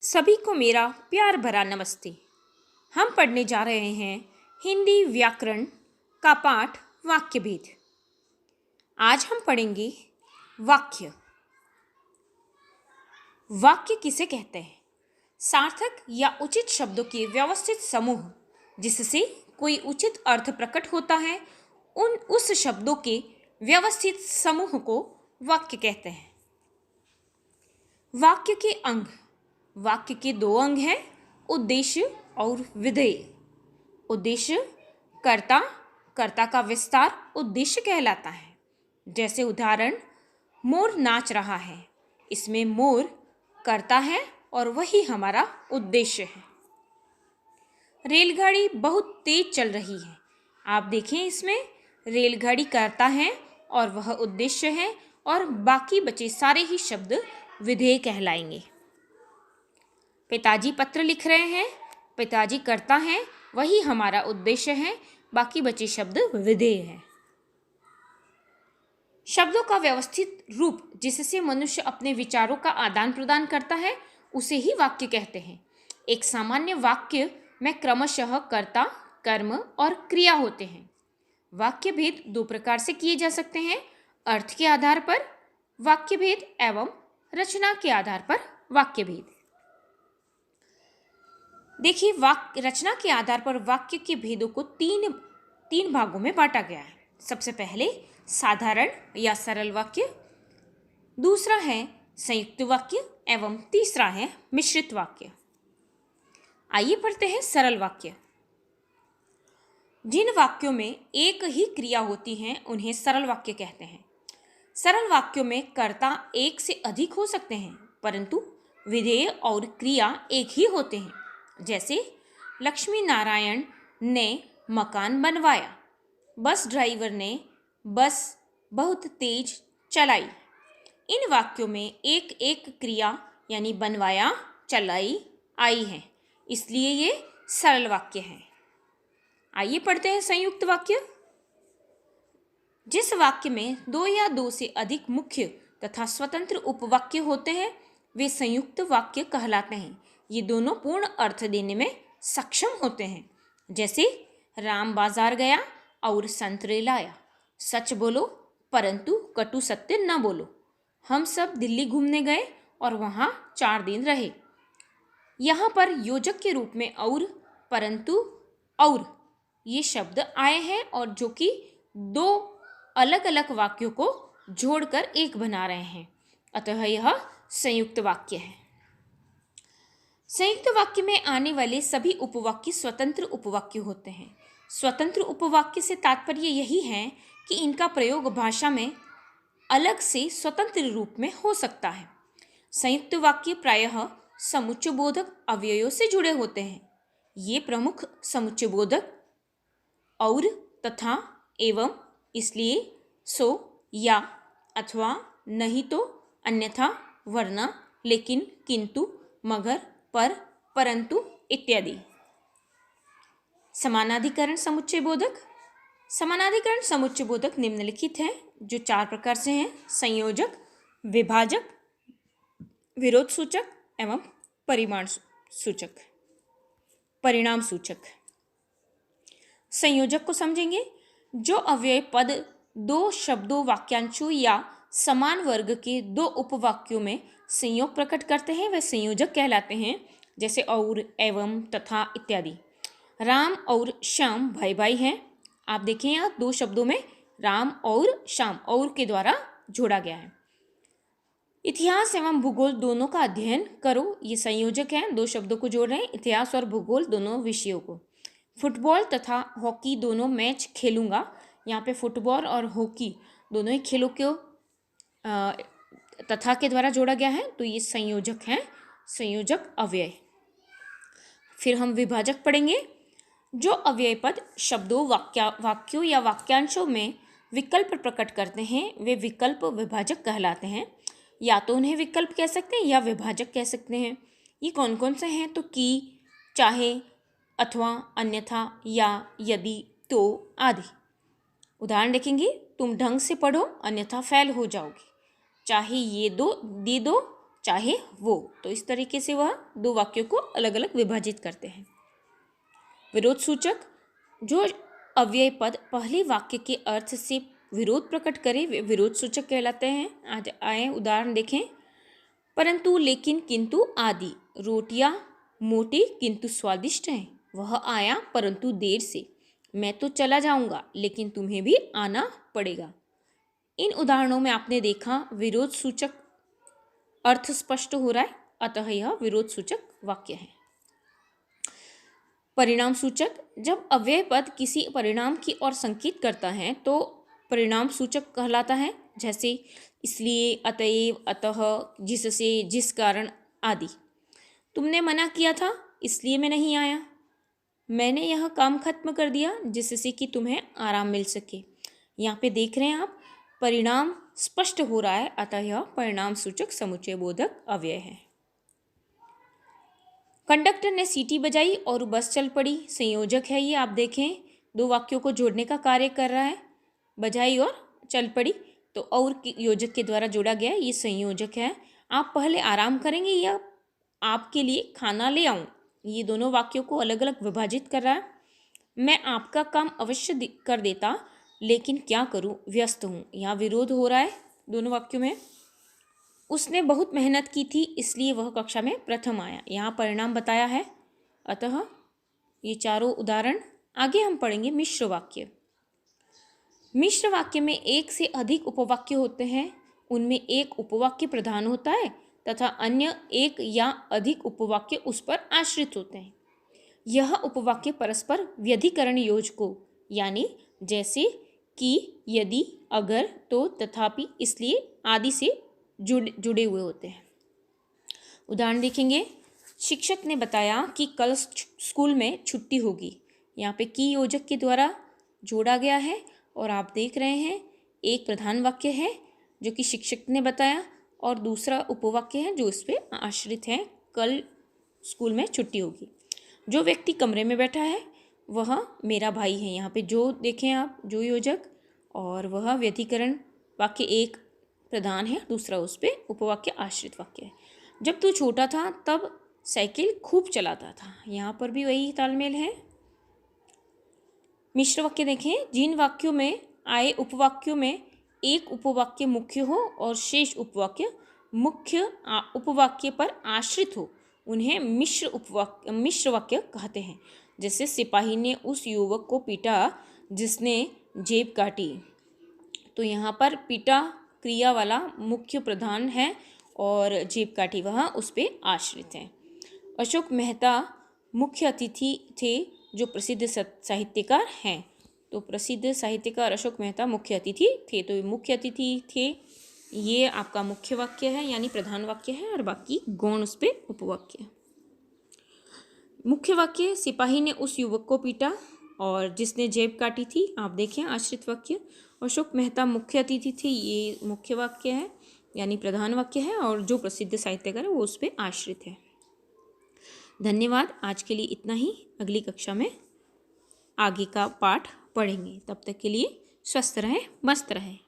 सभी को मेरा प्यार भरा नमस्ते। हम पढ़ने जा रहे हैं हिंदी व्याकरण का पाठ वाक्य भेद। आज हम पढ़ेंगे वाक्य। वाक्य किसे कहते हैं? सार्थक या उचित शब्दों के व्यवस्थित समूह जिससे कोई उचित अर्थ प्रकट होता है, उस शब्दों के व्यवस्थित समूह को वाक्य कहते हैं। वाक्य के अंग। वाक्य के दो अंग हैं, उद्देश्य और विधेय। उद्देश्य कर्ता, कर्ता का विस्तार उद्देश्य कहलाता है। जैसे उदाहरण, मोर नाच रहा है। इसमें मोर कर्ता है और वही हमारा उद्देश्य है। रेलगाड़ी बहुत तेज चल रही है। आप देखें, इसमें रेलगाड़ी कर्ता है और वह उद्देश्य है और बाकी बचे सारे ही शब्द विधेय कहलाएंगे। पिताजी पत्र लिख रहे हैं। पिताजी कर्ता है, वही हमारा उद्देश्य है, बाकी बचे शब्द विधेय हैं। शब्दों का व्यवस्थित रूप जिससे मनुष्य अपने विचारों का आदान प्रदान करता है, उसे ही वाक्य कहते हैं। एक सामान्य वाक्य में क्रमशः कर्ता, कर्म और क्रिया होते हैं। वाक्य भेद दो प्रकार से किए जा सकते हैं, अर्थ के आधार पर वाक्य भेद एवं रचना के आधार पर वाक्य भेद। देखिए, रचना के आधार पर वाक्य के भेदों को तीन भागों में बांटा गया है। सबसे पहले साधारण या सरल वाक्य, दूसरा है संयुक्त वाक्य एवं तीसरा है मिश्रित वाक्य। आइए पढ़ते हैं सरल वाक्य। जिन वाक्यों में एक ही क्रिया होती है उन्हें सरल वाक्य कहते हैं। सरल वाक्यों में कर्ता एक से अधिक हो सकते हैं, परंतु विधेय और क्रिया एक ही होते हैं। जैसे लक्ष्मी नारायण ने मकान बनवाया, बस ड्राइवर ने बस बहुत तेज चलाई। इन वाक्यों में एक एक क्रिया यानी बनवाया, चलाई आई है, इसलिए ये सरल वाक्य है। आइए पढ़ते हैं संयुक्त वाक्य। जिस वाक्य में दो या दो से अधिक मुख्य तथा स्वतंत्र उपवाक्य होते हैं, वे संयुक्त वाक्य कहलाते हैं। ये दोनों पूर्ण अर्थ देने में सक्षम होते हैं। जैसे राम बाजार गया और संतरे लाया। सच बोलो परंतु कटु सत्य न बोलो। हम सब दिल्ली घूमने गए और वहाँ 4 दिन रहे। यहाँ पर योजक के रूप में और, परंतु और ये शब्द आए हैं और जो कि दो अलग अलग वाक्यों को जोड़कर एक बना रहे हैं, अतः यह संयुक्त वाक्य है। संयुक्त वाक्य में आने वाले सभी उपवाक्य स्वतंत्र उपवाक्य होते हैं। स्वतंत्र उपवाक्य से तात्पर्य यही है कि इनका प्रयोग भाषा में अलग से स्वतंत्र रूप में हो सकता है। संयुक्त वाक्य प्रायः समुच्चयबोधक अव्ययों से जुड़े होते हैं। ये प्रमुख समुच्चयबोधक और, तथा, एवं, इसलिए, सो, या, अथवा, नहीं तो, अन्यथा, वरना, लेकिन, किंतु, मगर, पर, परंतु इत्यादि। समानाधिकरण समुच्चयबोधक। समानाधिकरण समुच्चयबोधक निम्नलिखित हैं, जो 4 प्रकार से हैं: संयोजक, विभाजक, विरोध सूचक एवं परिणाम सूचक। संयोजक को समझेंगे। जो अव्यय पद दो शब्दों, वाक्यांशों या समान वर्ग के दो उपवाक्यों में संयोग प्रकट करते हैं, वे संयोजक कहलाते हैं। जैसे और, एवं, तथा इत्यादि। राम और श्याम भाई भाई हैं। आप देखें, यहाँ 2 शब्दों में राम और श्याम और के द्वारा जोड़ा गया है। इतिहास एवं भूगोल दोनों का अध्ययन करो, ये संयोजक हैं। 2 शब्दों को जोड़ रहे हैं, इतिहास और भूगोल दोनों विषयों को। फुटबॉल तथा हॉकी दोनों मैच खेलूंगा। यहाँ पे फुटबॉल और हॉकी दोनों ही खेलों को तथा के द्वारा जोड़ा गया है, तो ये संयोजक हैं, संयोजक अव्यय। फिर हम विभाजक पढ़ेंगे। जो अव्यय पद शब्दों, वाक्यों या वाक्यांशों में विकल्प प्रकट करते हैं, वे विकल्प विभाजक कहलाते हैं। या तो उन्हें विकल्प कह सकते हैं या विभाजक कह सकते हैं। ये कौन कौन से हैं? तो कि, चाहे, अथवा, अन्यथा, या, यदि, तो आदि। उदाहरण देखेंगे। तुम ढंग से पढ़ो अन्यथा फेल हो जाओगे। चाहे ये दे दो, चाहे वो। तो इस तरीके से वह दो वाक्यों को अलग अलग विभाजित करते हैं। विरोध सूचक, जो अव्यय पद पहले वाक्य के अर्थ से विरोध प्रकट करे वे विरोध सूचक कहलाते हैं। आज आए उदाहरण देखें। परंतु, लेकिन, किंतु आदि। रोटियां मोटी किंतु स्वादिष्ट हैं। वह आया परंतु देर से। मैं तो चला जाऊंगा लेकिन तुम्हें भी आना पड़ेगा। इन उदाहरणों में आपने देखा विरोध सूचक अर्थ स्पष्ट हो रहा है, अतः यह विरोध सूचक वाक्य है। परिणाम सूचक, जब अव्यय पद किसी परिणाम की ओर संकेत करता है तो परिणाम सूचक कहलाता है। जैसे इसलिए, अतएव, अतः, जिससे, जिस कारण आदि। तुमने मना किया था इसलिए मैं नहीं आया। मैंने यह काम खत्म कर दिया जिससे कि तुम्हें आराम मिल सके। यहाँ पे देख रहे हैं आप, परिणाम स्पष्ट हो रहा है, अतः यह परिणाम सूचक समुच्चय बोधक अव्यय है। कंडक्टर ने सीटी बजाई और बस चल पड़ी। संयोजक है ये, आप देखें दो वाक्यों को जोड़ने का कार्य कर रहा है। बजाई और चल पड़ी तो और योजक के द्वारा जोड़ा गया, ये संयोजक है। आप पहले आराम करेंगे या आपके लिए खाना ले आऊं, ये दोनों वाक्यों को अलग अलग विभाजित कर रहा है। मैं आपका काम अवश्य कर देता लेकिन क्या करूं, व्यस्त हूं। यहाँ विरोध हो रहा है दोनों वाक्यों में। उसने बहुत मेहनत की थी इसलिए वह कक्षा में प्रथम आया। यहाँ परिणाम बताया है। अतः ये चारों उदाहरण। आगे हम पढ़ेंगे मिश्र वाक्य। मिश्र वाक्य में एक से अधिक उपवाक्य होते हैं। उनमें एक उपवाक्य प्रधान होता है तथा अन्य एक या अधिक उपवाक्य उस पर आश्रित होते हैं। यह उपवाक्य परस्पर व्यधिकरण योजकों यानी जैसे कि, यदि, अगर, तो, तथापि, इसलिए आदि से जुड़े हुए होते हैं। उदाहरण देखेंगे। शिक्षक ने बताया कि कल स्कूल में छुट्टी होगी। यहाँ पे की योजक के द्वारा जोड़ा गया है और आप देख रहे हैं एक प्रधान वाक्य है जो कि शिक्षक ने बताया और दूसरा उपवाक्य है जो इस पर आश्रित है, कल स्कूल में छुट्टी होगी। जो व्यक्ति कमरे में बैठा है वह मेरा भाई है। यहाँ पे जो देखें आप, जो योजक, और वह व्यधिकरण वाक्य एक प्रधान है, दूसरा उस पर उपवाक्य आश्रित वाक्य है। जब तू छोटा था तब साइकिल खूब चलाता था। यहाँ पर भी वही तालमेल है। मिश्र वाक्य देखें। जिन वाक्यों में आए उपवाक्यों में एक उपवाक्य मुख्य हो और शेष उपवाक्य मुख्य उपवाक्य पर आश्रित हो उन्हें मिश्र वाक्य कहते हैं। जैसे सिपाही ने उस युवक को पीटा जिसने जेब काटी। तो यहाँ पर पीटा क्रिया वाला मुख्य प्रधान है और जेब काटी वह उस पर आश्रित है। अशोक मेहता मुख्य अतिथि थे जो प्रसिद्ध साहित्यकार हैं। तो प्रसिद्ध साहित्यकार अशोक मेहता मुख्य अतिथि थे। तो मुख्य अतिथि थे, ये आपका मुख्य वाक्य है यानी प्रधान वाक्य है और बाकी गौण उस पर उपवाक्य। मुख्य वाक्य, सिपाही ने उस युवक को पीटा और जिसने जेब काटी थी, आप देखें आश्रित वाक्य। अशोक मेहता मुख्य अतिथि थे, ये मुख्य वाक्य है यानी प्रधान वाक्य है और जो प्रसिद्ध साहित्यकार है वो उस पर आश्रित है। धन्यवाद। आज के लिए इतना ही। अगली कक्षा में आगे का पाठ पढ़ेंगे। तब तक के लिए स्वस्थ रहें, मस्त रहें।